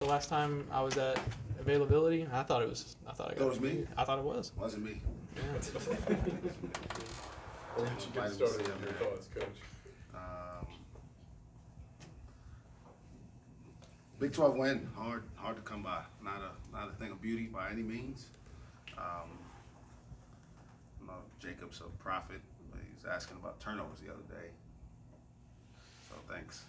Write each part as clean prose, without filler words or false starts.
The last time I was at availability, I thought it was. I thought I got. That was me? I thought it was. Wasn't me. Yeah. Why don't you get started on your thoughts, Coach? Big 12 win, hard to come by. Not a thing of beauty by any means. You know, Jacob's a prophet. He's asking about turnovers the other day. So thanks.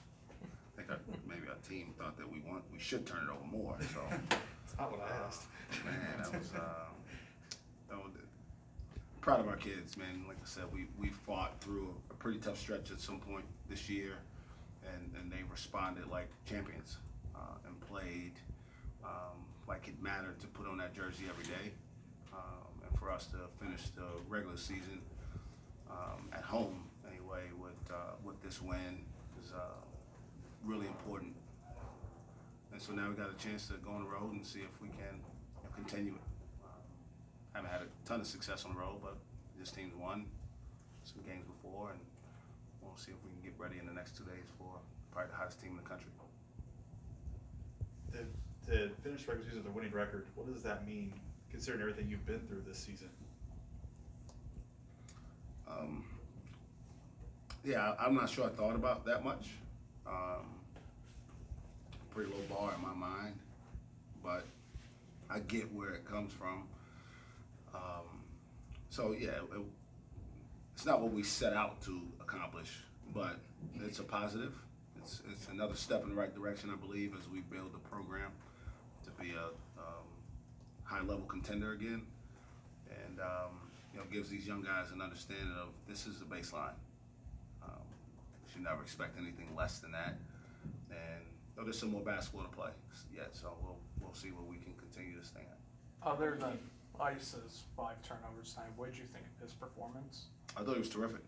I think maybe our team thought that we should turn it over more. So That's not what I asked. man, that was proud of our kids, man. Like I said, we fought through a pretty tough stretch at some point this year, and they responded like champions and played like it mattered to put on that jersey every day, and for us to finish the regular season at home anyway with this win is really important. And so now we got a chance to go on the road and see if we can continue it. Haven't had a ton of success on the road, but this team's won some games before, and we'll see if we can get ready in the next 2 days for probably the hottest team in the country. To finish regular season with a winning record, what does that mean, considering everything you've been through this season? Yeah, I'm not sure I thought about that much. Pretty low bar in my mind, but I get where it comes from. So yeah, it's not what we set out to accomplish, but it's a positive. It's another step in the right direction, I believe, as we build the program to be a high-level contender again, and gives these young guys an understanding of this is the baseline. Should never expect anything less than that, and there's some more basketball to play yet, so we'll see what we can continue this thing at. Other than Ice's 5 turnovers time, what did you think of his performance? I thought he was terrific.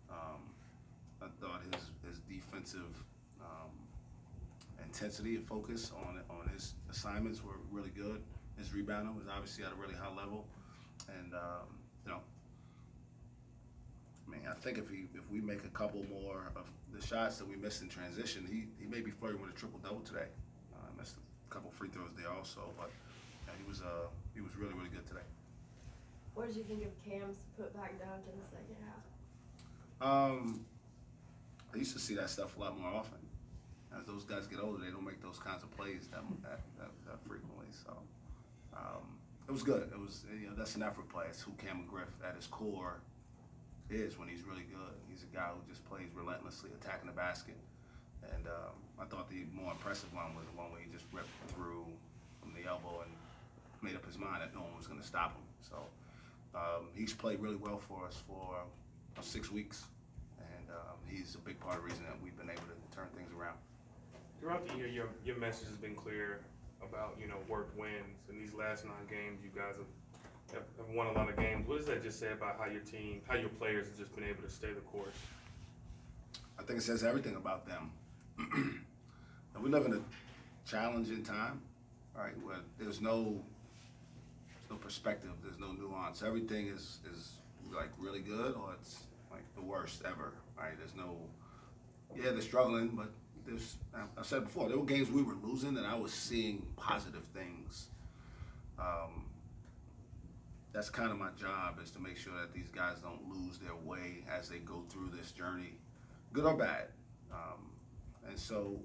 I thought his defensive intensity and focus on his assignments were really good. His rebounding was obviously at a really high level, and I mean, I think if we make a couple more of the shots that we missed in transition, he may be flirting with a triple-double today. Missed a couple free throws there also, but he was really good today. What did you think of Cam's put back down to the second half? I used to see that stuff a lot more often. As those guys get older, they don't make those kinds of plays that frequently. So it was good. It was that's an effort play. It's who Cam McGriff at his core is when he's really good. He's a guy who just plays relentlessly, attacking the basket. And I thought the more impressive one was the one where he just ripped through from the elbow and made up his mind that no one was going to stop him. So he's played really well for us for 6 weeks, and he's a big part of the reason that we've been able to turn things around. Throughout the year, your message has been clear about work wins. In these last 9 games, you guys have won a lot of games. What does that just say about how your team, how your players have just been able to stay the course? I think it says everything about them. And we live in a challenging time, right? Where there's no perspective, there's no nuance. Everything is like really good, or it's like the worst ever, right? There's no, they're struggling, but I've said before, there were games we were losing and I was seeing positive things. That's kind of my job, is to make sure that these guys don't lose their way as they go through this journey, good or bad. And so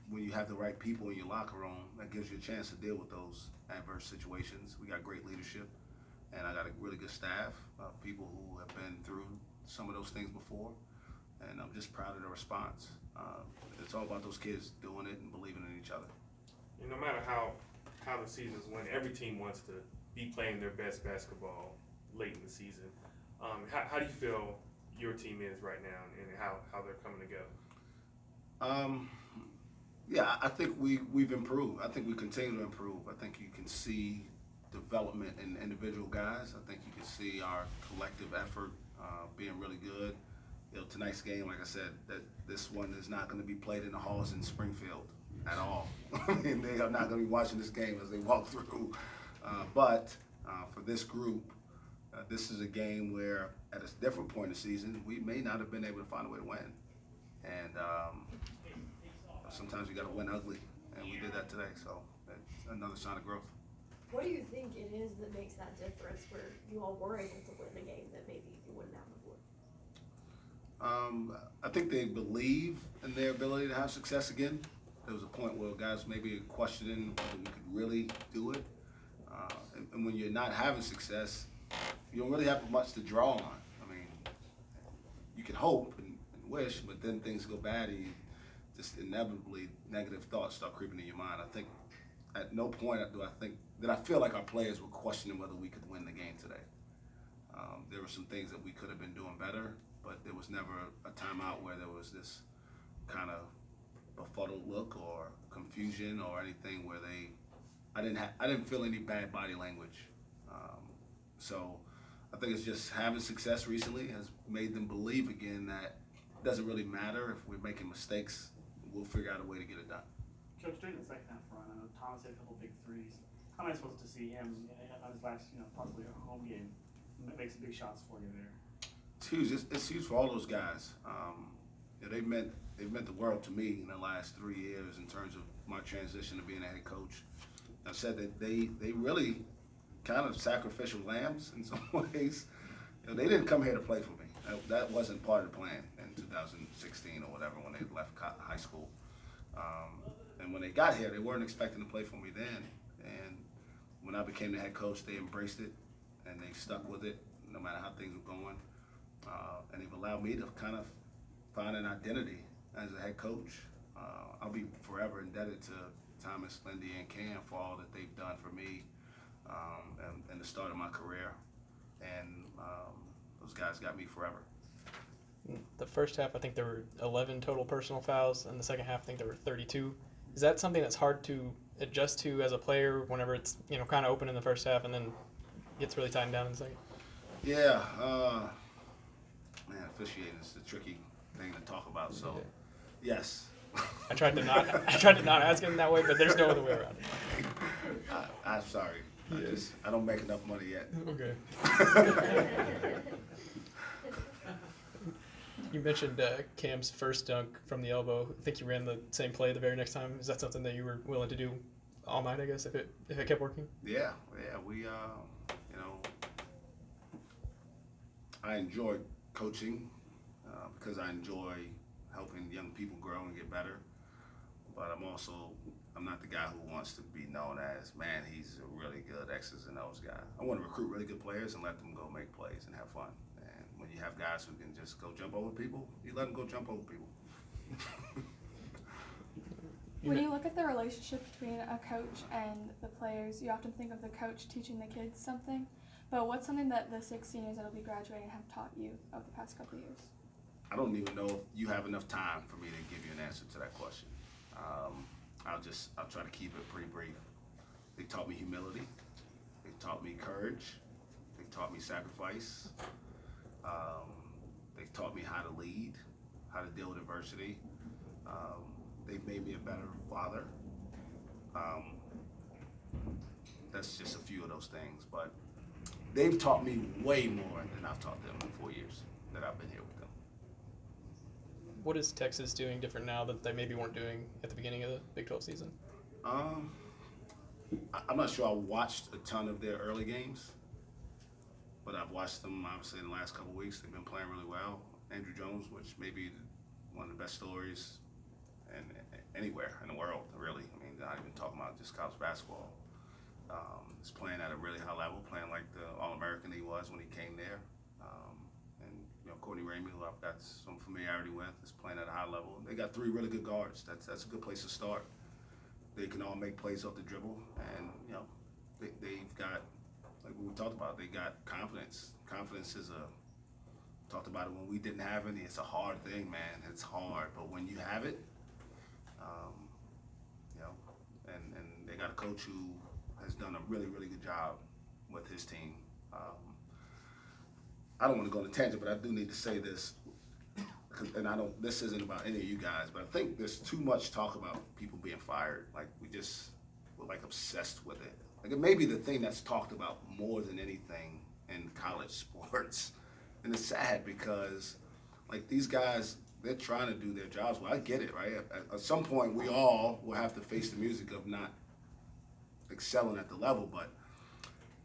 when you have the right people in your locker room, that gives you a chance to deal with those adverse situations. We got great leadership, and I got a really good staff of people who have been through some of those things before, and I'm just proud of the response. It's all about those kids doing it and believing in each other. No matter how the seasons went, every team wants to be playing their best basketball late in the season. How do you feel your team is right now, and how they're coming together? Yeah, I think we've improved. I think we continue to improve. I think you can see development in individual guys. I think you can see our collective effort being really good. Tonight's game, like I said, that this one is not going to be played in the halls in Springfield at all. I mean, they are not going to be watching this game as they walk through. But for this group, this is a game where, at a different point in the season, we may not have been able to find a way to win. And sometimes you got to win ugly, and we did that today. So another sign of growth. What do you think it is that makes that difference where you all were able to win the game that maybe you wouldn't have before? I think they believe in their ability to have success again. There was a point where guys maybe questioning whether we could really do it. And when you're not having success, you don't really have much to draw on. I mean, you can hope and wish, but then things go bad and you just inevitably negative thoughts start creeping in your mind. I think at no point did I feel like our players were questioning whether we could win the game today. There were some things that we could have been doing better, but there was never a timeout where there was this kind of befuddled look or confusion or anything where I didn't feel any bad body language. So I think it's just having success recently has made them believe again that it doesn't really matter if we're making mistakes, we'll figure out a way to get it done. Coach, during the second half run, I know Thomas hit a couple big threes. How am I supposed to see him on his last, possibly a home game, make some big shots for you there? It's huge. It's huge for all those guys. They've meant the world to me in the last 3 years in terms of my transition to being a head coach. I've said that they really kind of sacrificial lambs in some ways. They didn't come here to play for me. That wasn't part of the plan in 2016 or whatever when they left high school. And when they got here, they weren't expecting to play for me then. And when I became the head coach, they embraced it and they stuck with it no matter how things were going. And they've allowed me to kind of find an identity as a head coach. I'll be forever indebted to Thomas, Lindy, and Cam for all that they've done for me and the start of my career. And those guys got me forever. The first half, I think there were 11 total personal fouls, and the second half, I think there were 32. Is that something that's hard to adjust to as a player whenever it's kind of open in the first half and then gets really tightened down in the second? Yeah, man, officiating is a tricky thing to talk about. So, yes. I tried to not ask him that way, but there's no other way around it. I'm sorry. I don't make enough money yet. Okay. You mentioned Cam's first dunk from the elbow. I think you ran the same play the very next time. Is that something that you were willing to do all night, I guess, if it kept working? Yeah. We, I enjoy coaching because I enjoy helping young people grow and get better. But I'm not the guy who wants to be known as, man, he's a really good X's and O's guy. I want to recruit really good players and let them go make plays and have fun. And when you have guys who can just go jump over people, you let them go jump over people. When you look at the relationship between a coach and the players, you often think of the coach teaching the kids something. But what's something that the 6 seniors that will be graduating have taught you over the past couple of years? I don't even know if you have enough time for me to give you an answer to that question. I'll try to keep it pretty brief. They taught me humility. They taught me courage. They taught me sacrifice. They taught me how to lead, how to deal with adversity. They've made me a better father. That's just a few of those things, but they've taught me way more than I've taught them in 4 years that I've been here with them. What is Texas doing different now that they maybe weren't doing at the beginning of the Big 12 season? I'm not sure I watched a ton of their early games, but I've watched them obviously in the last couple of weeks. They've been playing really well. Andrew Jones, which may be one of the best stories anywhere in the world, really. I mean, not even talking about just college basketball. Is playing at a really high level, playing like the All-American he was when he came there. Courtney Ramey, who I've got some familiarity with, is playing at a high level. They got 3 really good guards. That's a good place to start. They can all make plays off the dribble, and they've got, like we talked about, they got confidence. Confidence is talked about it when we didn't have any. It's a hard thing, man. It's hard, but when you have it, and they got a coach who has done a really, really good job with his team. I don't want to go on a tangent, but I do need to say this, and this isn't about any of you guys, but I think there's too much talk about people being fired. Like we're like obsessed with it. Like it may be the thing that's talked about more than anything in college sports. And it's sad because like these guys, they're trying to do their jobs. Well, I get it, right? At some point, we all will have to face the music of not excelling at the level, but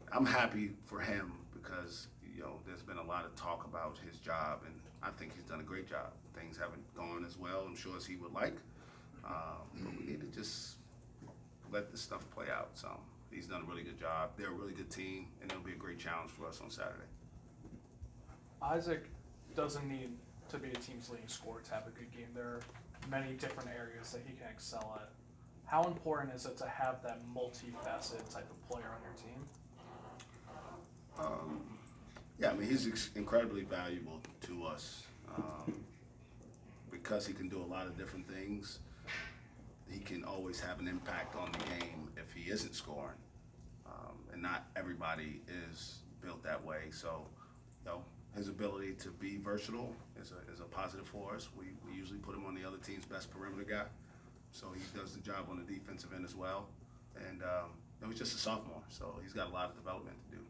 I'm happy for him because, you know, there's been a lot of talk about his job, and I think he's done a great job. Things haven't gone as well, I'm sure, as he would like, but we need to just let this stuff play out. So he's done a really good job. They're a really good team, and it'll be a great challenge for us on Saturday. Isaac doesn't need to be a team's leading scorer to have a good game. There are many different areas that he can excel at. How important is it to have that multifaceted type of player on your team? Yeah, I mean, he's incredibly valuable to us because he can do a lot of different things. He can always have an impact on the game if he isn't scoring, and not everybody is built that way. So, you know, his ability to be versatile is a positive for us. We usually put him on the other team's best perimeter guy, so he does the job on the defensive end as well. And he's just a sophomore, so he's got a lot of development to do.